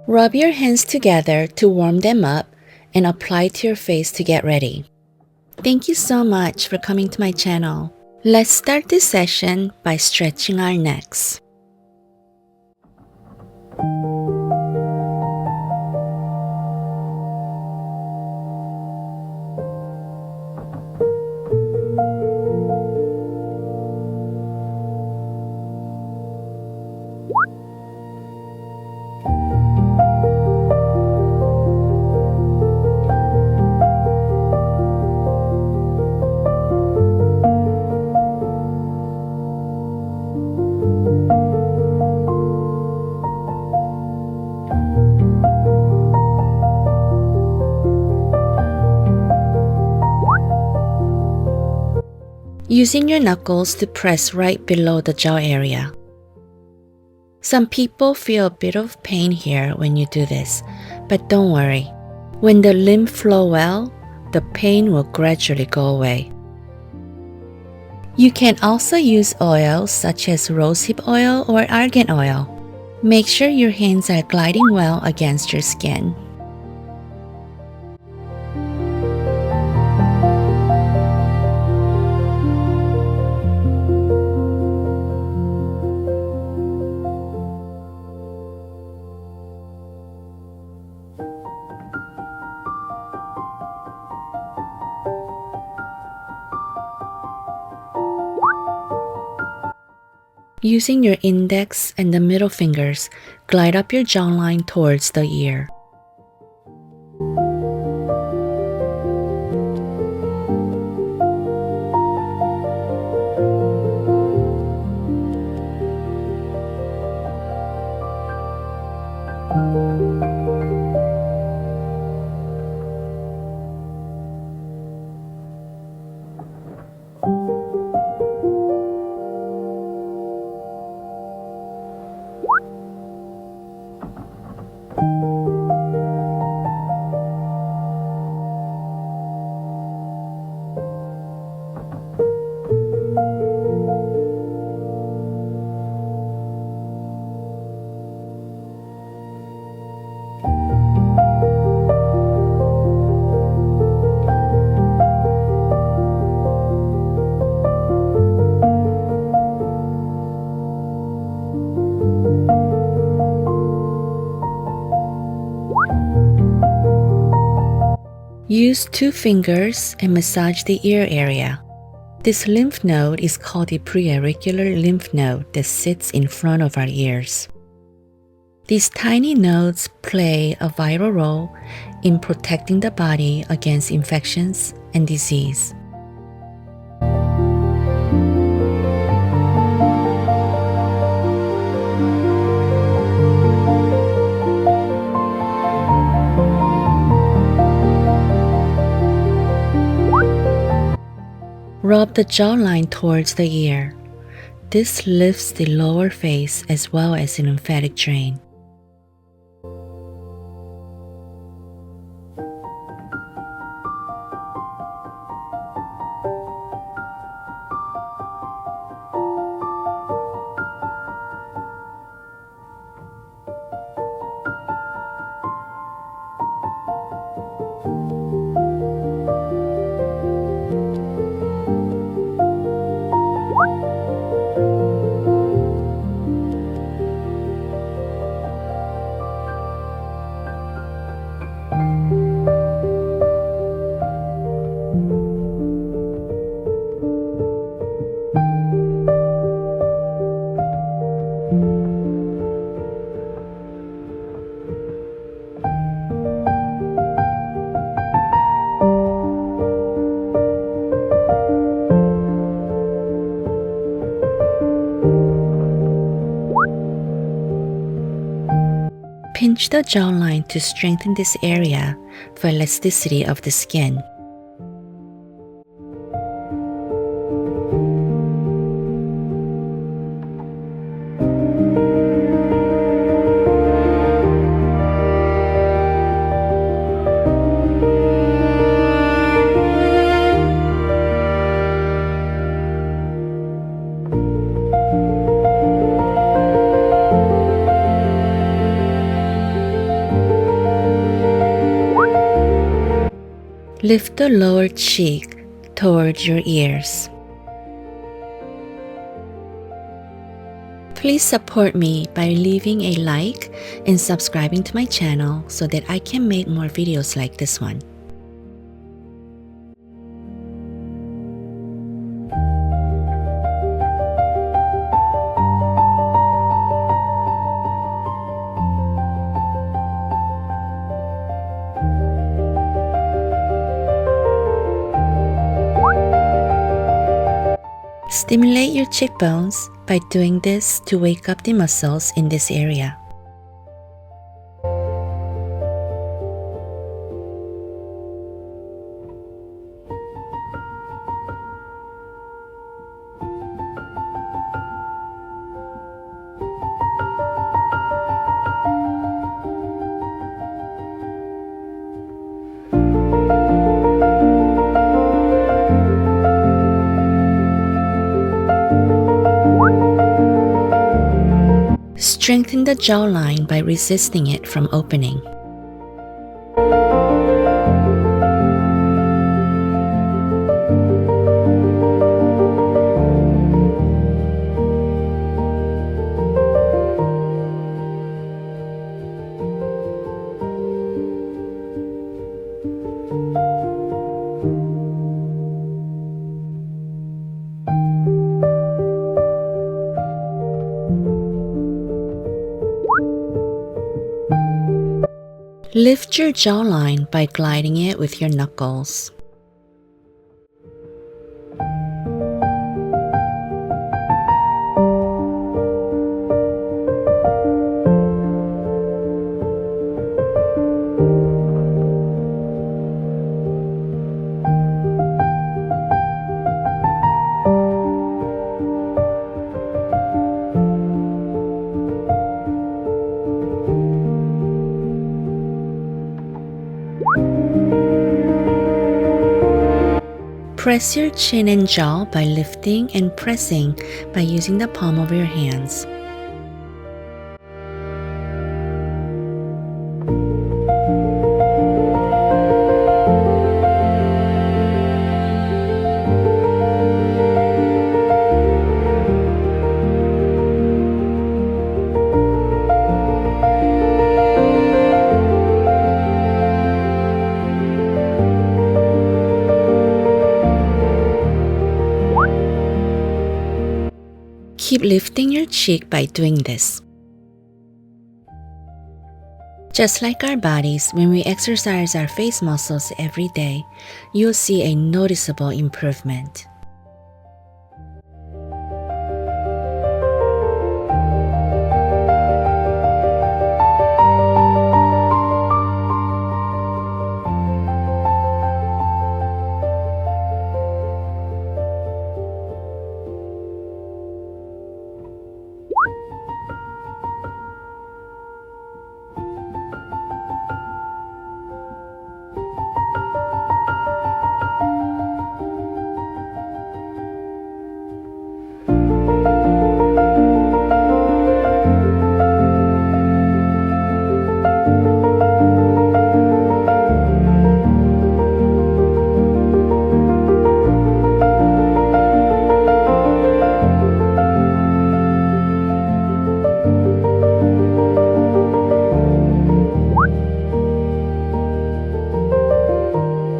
Rub your hands together to warm them up and apply to your face to get ready. Thank you so much for coming to my channel. Let's start this session by stretching our necks. Using your knuckles to press right below the jaw area. Some people feel a bit of pain here when you do this, but don't worry. When the lymph flow well, the pain will gradually go away. You can also use oils such as rosehip oil or argan oil. Make sure your hands are gliding well against your skin. Using your index and the middle fingers, glide up your jawline towards the ear. Use 2 fingers and massage the ear area. This lymph node is called the preauricular lymph node that sits in front of our ears. These tiny nodes play a vital role in protecting the body against infections and disease. Rub the jawline towards the ear. This lifts the lower face as well as the lymphatic drain. Pinch the jawline to strengthen this area for elasticity of the skin. Lift the lower cheek towards your ears. Please support me by leaving a like and subscribing to my channel so that I can make more videos like this one. Stimulate your cheekbones by doing this to wake up the muscles in this area. Strengthen the jawline by resisting it from opening. Lift your jawline by gliding it with your knuckles. Press your chin and jaw by lifting and pressing by using the palm of your hands. Keep lifting your cheek by doing this. Just like our bodies, when we exercise our face muscles every day, you'll see a noticeable improvement.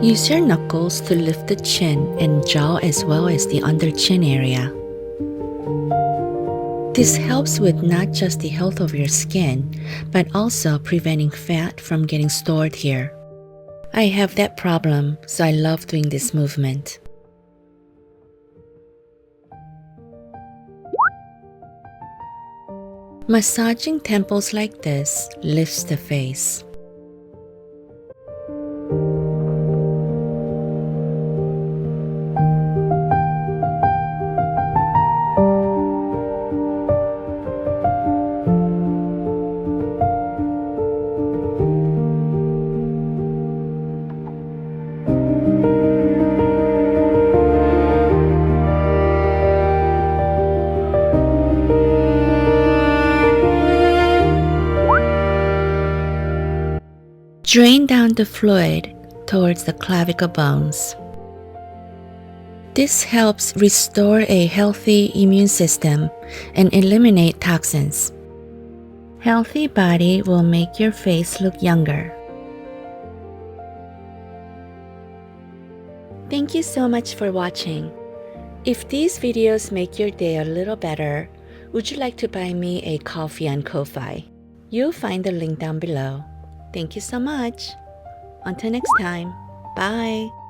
Use your knuckles to lift the chin and jaw as well as the under chin area. This helps with not just the health of your skin, but also preventing fat from getting stored here. I have that problem, so I love doing this movement. Massaging temples like this lifts the face. Drain down the fluid towards the clavicle bones. This helps restore a healthy immune system and eliminate toxins. Healthy body will make your face look younger. Thank you so much for watching. If these videos make your day a little better, would you like to buy me a coffee on Ko-Fi? You'll find the link down below. Thank you so much. Until next time, bye.